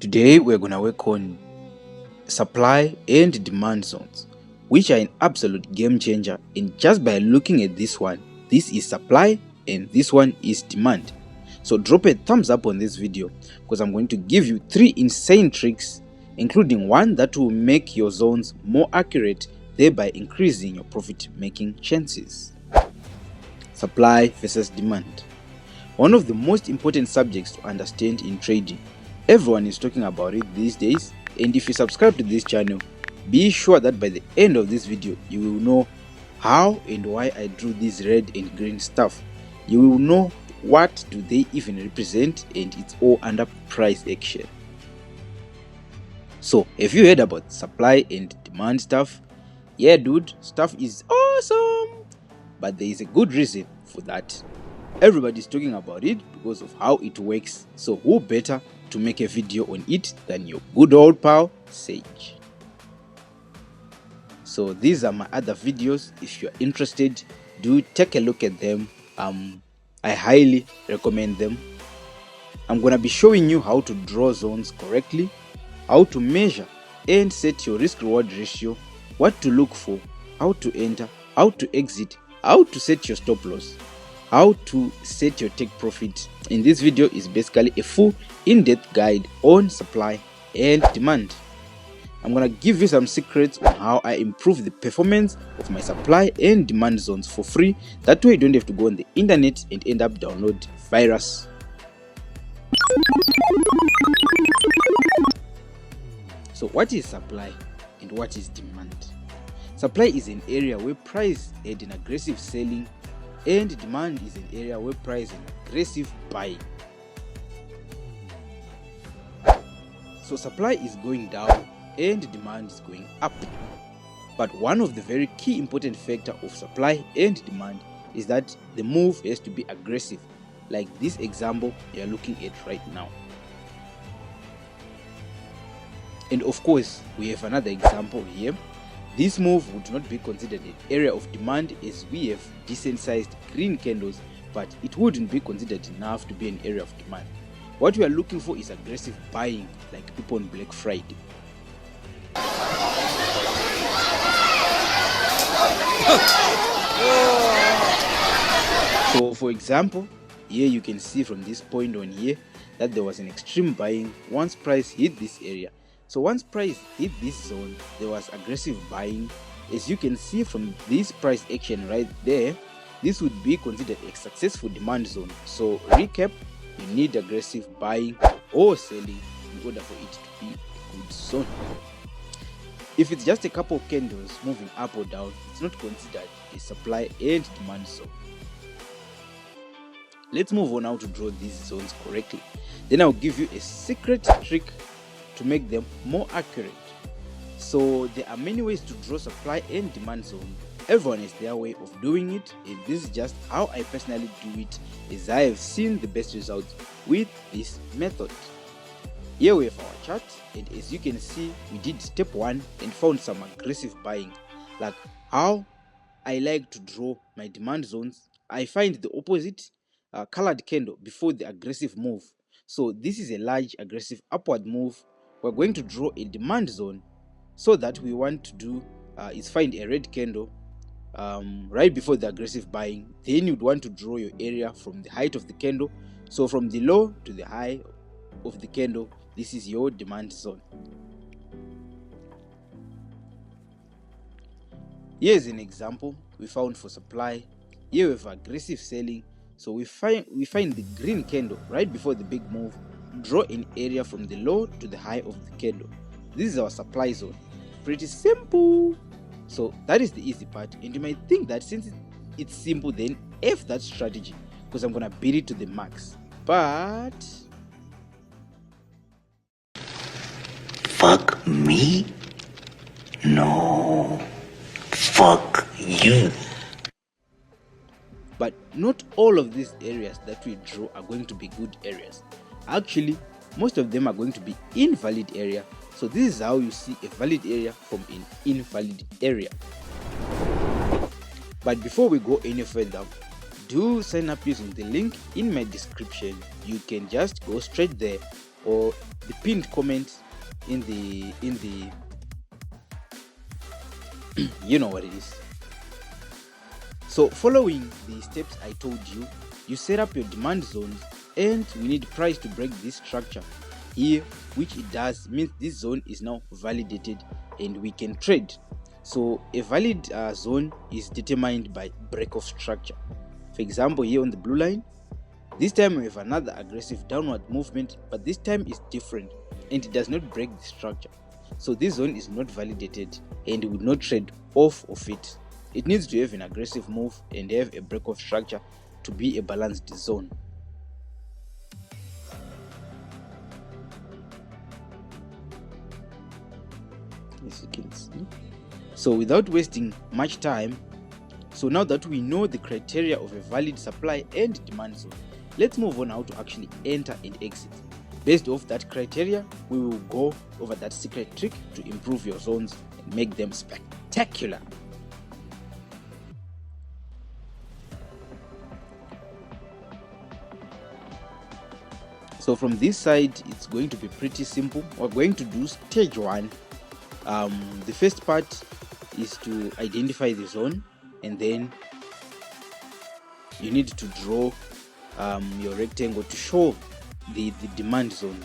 Today we're going to work on supply and demand zones, which are an absolute game changer. And just by looking at this one, this is supply and this one is demand. So drop a thumbs up on this video because I'm going to give you 3 insane tricks, including one that will make your zones more accurate, thereby increasing your profit making chances. Supply versus demand. One of the most important subjects to understand in trading. Everyone is talking about it these days, and if you subscribe to this channel, be sure that by the end of this video you will know how and why I drew this red and green stuff. You will know what do they even represent, and it's all under price action. So have you heard about supply and demand stuff? Yeah dude, stuff is awesome, but there is a good reason for that. Everybody's talking about it because of how it works, so who better to make a video on it than your good old pal Sage. So these are my other videos. If you're interested, do take a look at them. I highly recommend them. I'm gonna be showing you how to draw zones correctly, how to measure and set your risk reward ratio, what to look for, how to enter, how to exit, how to set your stop loss, how to set your take profit. In this video is basically a full in-depth guide on supply and demand. I'm gonna give you some secrets on how I improve the performance of my supply and demand zones for free. That way you don't have to go on the internet and end up download virus. So what is supply and what is demand? Supply is an area where price had an aggressive selling, and demand is an area where price and aggressive buying. So supply is going down and demand is going up. But one of the very key important factor of supply and demand is that the move has to be aggressive, like this example you are looking at right now. And of course we have another example here. This move would not be considered an area of demand as we have decent sized green candles, but it wouldn't be considered enough to be an area of demand. What we are looking for is aggressive buying, like people on Black Friday. So for example, here you can see from this point on here that there was an extreme buying once price hit this area. So once price hit this zone, there was aggressive buying. As you can see from this price action right there, this would be considered a successful demand zone. So recap, you need aggressive buying or selling in order for it to be a good zone. If it's just a couple of candles moving up or down, it's not considered a supply and demand zone. Let's move on how to draw these zones correctly. Then I'll give you a secret trick to make them more accurate. So there are many ways to draw supply and demand zone. Everyone has their way of doing it, and this is just how I personally do it, as I have seen the best results with this method. Here we have our chart, and as you can see, we did step 1 and found some aggressive buying. Like how I like to draw my demand zones, I find the opposite colored candle before the aggressive move. So this is a large aggressive upward move. We're going to draw a demand zone. So that we want to do is find a red candle right before the aggressive buying. Then you'd want to draw your area from the height of the candle. So from the low to the high of the candle, this is your demand zone. Here's an example we found for supply. Here we have aggressive selling. So we find the green candle right before the big move. Draw an area from the low to the high of the candle. This is our supply zone. Pretty simple. So that is the easy part, and you might think that since it's simple, then F that strategy because I'm gonna beat it to the max. But fuck me? No. Fuck you. But not all of these areas that we draw are going to be good areas. Actually, most of them are going to be invalid area. So this is how you see a valid area from an invalid area. But before we go any further, do sign up using the link in my description. You can just go straight there, or the pinned comment in the you know what it is. So following the steps I told you, you set up your demand zones, and we need price to break this structure here, which it does means this zone is now validated and we can trade. So a valid zone is determined by break of structure. For example, here on the blue line, this time we have another aggressive downward movement, but this time is different and it does not break the structure. So this zone is not validated and we would not trade off of it. It needs to have an aggressive move and have a break of structure to be a balanced zone. As you can see. So without wasting much time, so now that we know the criteria of a valid supply and demand zone, let's move on how to actually enter and exit. Based off that criteria, we will go over that secret trick to improve your zones and make them spectacular. So from this side, it's going to be pretty simple. We're going to do stage 1. The first part is to identify the zone, and then you need to draw your rectangle to show the demand zone.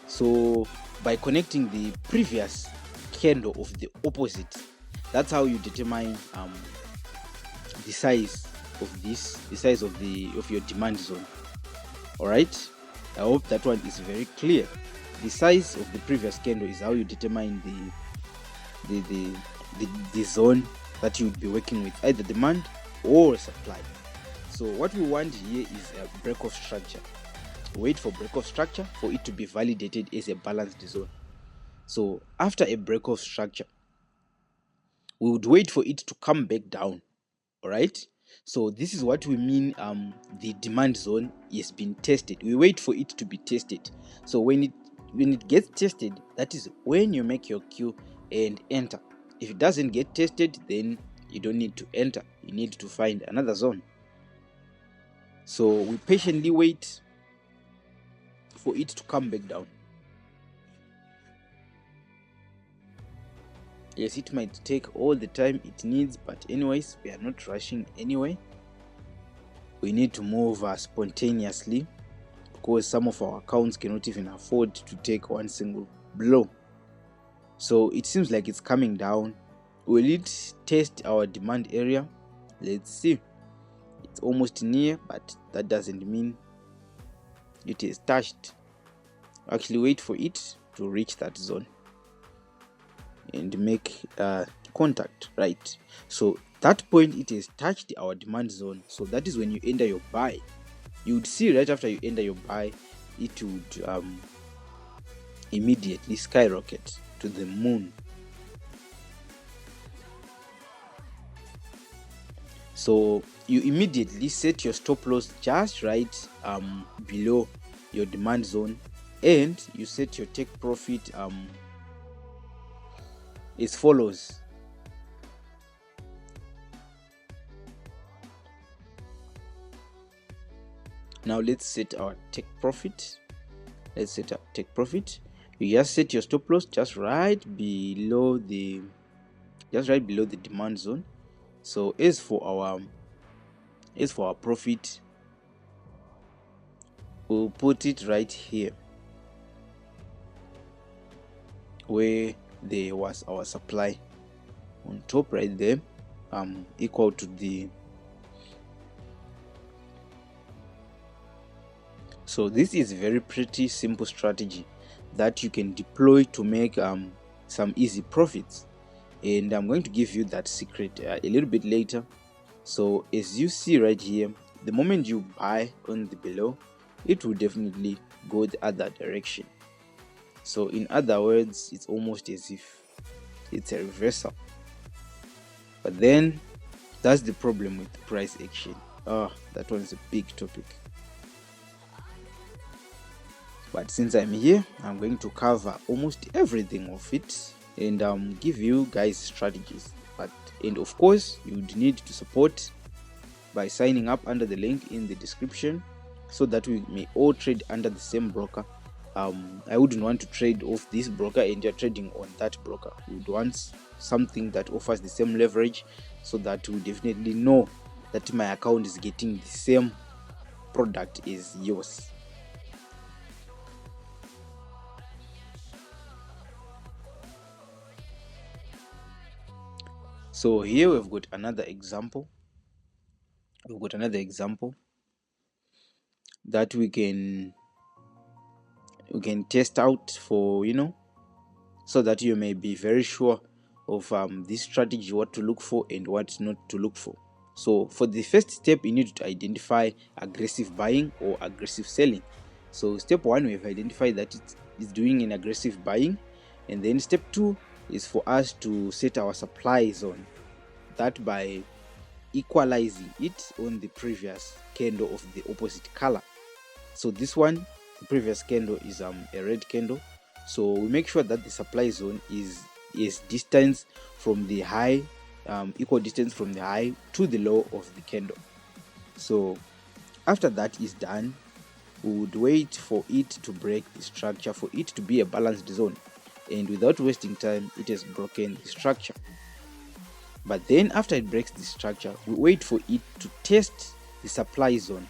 So by connecting the previous candle of the opposite, that's how you determine the size of your demand zone. All right, I hope that one is very clear. The size of the previous candle is how you determine the zone that you would be working with, either demand or supply. So what we want here is a break of structure. Wait for break of structure for it to be validated as a balanced zone. So after a break of structure, we would wait for it to come back down. All right, so this is what we mean the demand zone is being tested. We wait for it to be tested. So when it gets tested, that is when you make your queue and enter. If it doesn't get tested, then you don't need to enter. You need to find another zone. So we patiently wait for it to come back down. Yes, it might take all the time it needs, but anyways, we are not rushing anyway. We need to move spontaneously, because some of our accounts cannot even afford to take one single blow. So it seems like it's coming down. Will it test our demand area? Let's see. It's almost near, but that doesn't mean it is touched. Actually wait for it to reach that zone and make contact, right? So that point it has touched our demand zone, so that is when you enter your buy. You would see right after you enter your buy, it would immediately skyrocket to the moon. So you immediately set your stop loss just right below your demand zone, and you set your take profit as follows. Now let's set our take profit. Let's set up take profit. You just set your stop loss just right below the demand zone. So as for our profit, we'll put it right here where there was our supply on top, right there, equal to the. So this is a very pretty simple strategy that you can deploy to make some easy profits, and I'm going to give you that secret a little bit later. So as you see right here, the moment you buy on the below, it will definitely go the other direction. So in other words, it's almost as if it's a reversal. But then that's the problem with price action. That one's a big topic. But since I'm here, I'm going to cover almost everything of it and give you guys strategies. And of course, you would need to support by signing up under the link in the description, so that we may all trade under the same broker I wouldn't want to trade off this broker and you're trading on that broker. We would want something that offers the same leverage, so that we definitely know that my account is getting the same product as yours. So here we've got another example. That we can test out for, so that you may be very sure of this strategy, what to look for and what not to look for. So for the first step, you need to identify aggressive buying or aggressive selling. So step 1, we've identified that it's doing an aggressive buying, and then step 2 is for us to set our supply zone, that by equalizing it on the previous candle of the opposite color. So this one, the previous candle is a red candle, so we make sure that the supply zone is distance from the high, equal distance from the high to the low of the candle. So after that is done, we would wait for it to break the structure, for it to be a balanced zone, and without wasting time, it has broken the structure. But then after it breaks the structure, we wait for it to test the supply zone.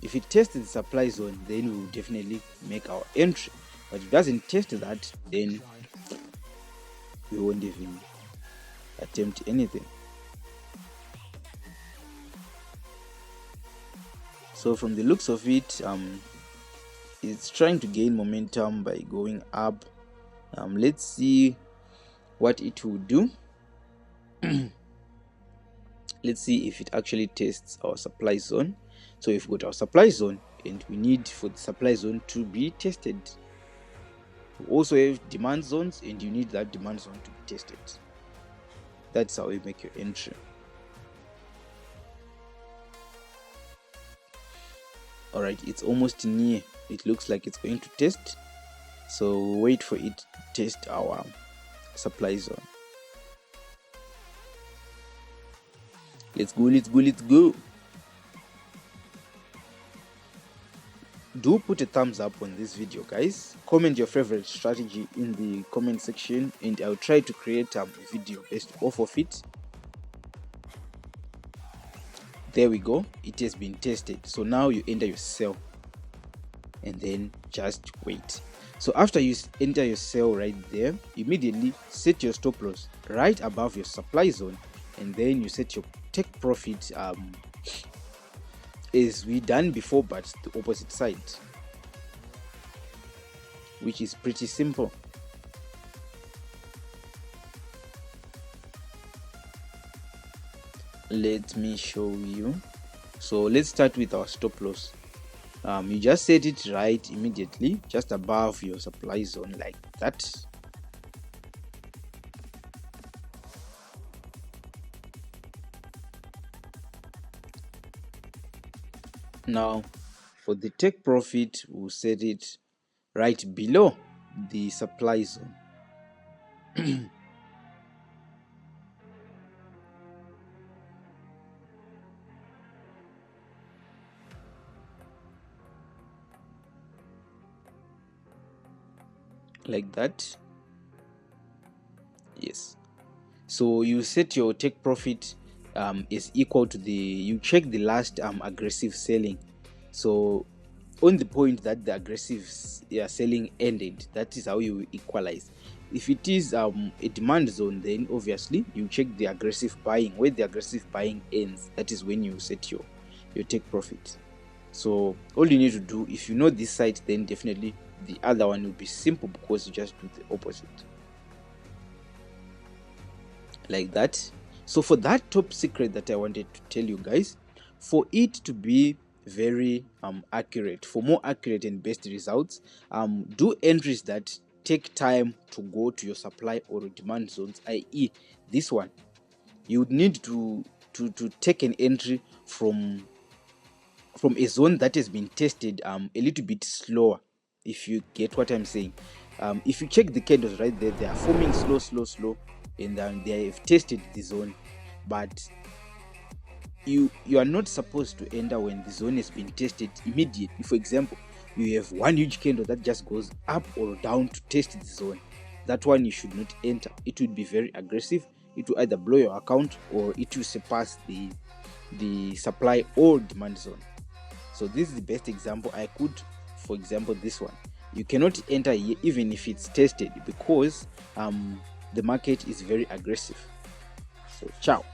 If it tests the supply zone, then we will definitely make our entry. But if it doesn't test that, then we won't even attempt anything. So from the looks of it, it's trying to gain momentum by going up. Let's see what it will do. Let's see if it actually tests our supply zone. So we've got our supply zone, and we need for the supply zone to be tested. We also have demand zones, and you need that demand zone to be tested. That's how you make your entry. Alright, it's almost near. It looks like it's going to test. So we'll wait for it to test our supply zone. Let's go. Do put a thumbs up on this video, guys. Comment your favorite strategy in the comment section, and I'll try to create a video based off of it. There we go, it has been tested. So now you enter your sell and then just wait. So after you enter your sell right there, immediately set your stop loss right above your supply zone, and then you set your take profit as we done before, but the opposite side, which is pretty simple. Let me show you. So let's start with our stop loss. You just set it right immediately just above your supply zone like that. Now for the take profit, we'll set it right below the supply zone. Like that. Yes, so you set your take profit is equal to you check the last aggressive selling. So on the point that the aggressive selling ended, that is how you equalize. If it is a demand zone, then obviously you check the aggressive buying. Where the aggressive buying ends, that is when you set your take profit. So all you need to do, if you know this side, then definitely the other one will be simple, because you just do the opposite like that. So for that top secret that I wanted to tell you guys, for it to be very accurate, for more accurate and best results, do entries that take time to go to your supply or demand zones, i.e. this one. You would need to take an entry from a zone that has been tested a little bit slower, if you get what I'm saying. If you check the candles right there, they are forming slow, and they have tested the zone, but you are not supposed to enter when the zone has been tested immediately. For example, you have one huge candle that just goes up or down to test the zone, that one you should not enter. It would be very aggressive. It will either blow your account or it will surpass the supply or demand zone. So this is the best example I could. For example, this one, you cannot enter here even if it's tested, because the market is very aggressive. So ciao.